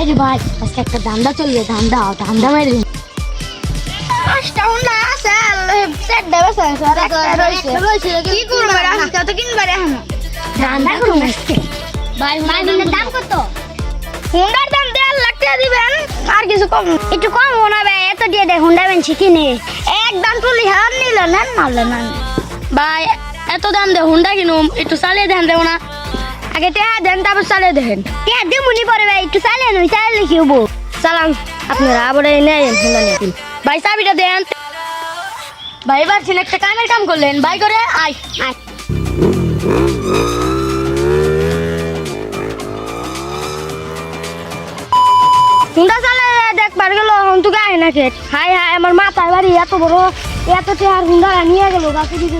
রে ভাই আজকে একটা ধান্দা চলবে ধান্দা মারি পাঁচটা হুন্ডা আছে সেট দেবে স্যার একটা রয়েছে কি করবে আজকে তো কিনবারে এখন ধান্দা করুন আজকে ভাই হুন্ডার দাম কত হুন্ডার দাম 1.5 লাখ টাকা দিবেন আর কিছু কম একটু কম না ভাই এত দিয়ে দে হুন্ডা বেঞ্চি কিনে একদম 40,000 নিলেন না ভাই এত দাম দে হুন্ডা কিনুম একটু চালিয়ে দেন দেবো না আগে টাকা দেন তারপর চালিয়ে দেখেন কে দিমুনি পরে ভাই একটু চালিয়ে নই চালিয়ে কি হবো চালান আপনারা আবার নেন হুন্ডা নিয়ে ভাই চাবিটা দেন ভাই এবার একটা কামের কাম করলেন ভাই করে আয় আয় হুন্ডা চালিয়ে দেখবার গেল এখন তো গায়ে না খেট হাই হাই আমার মাথায় বাড়ি এত বড় এত টাকার হুন্ডা নিয়ে গেল গাছে দিতে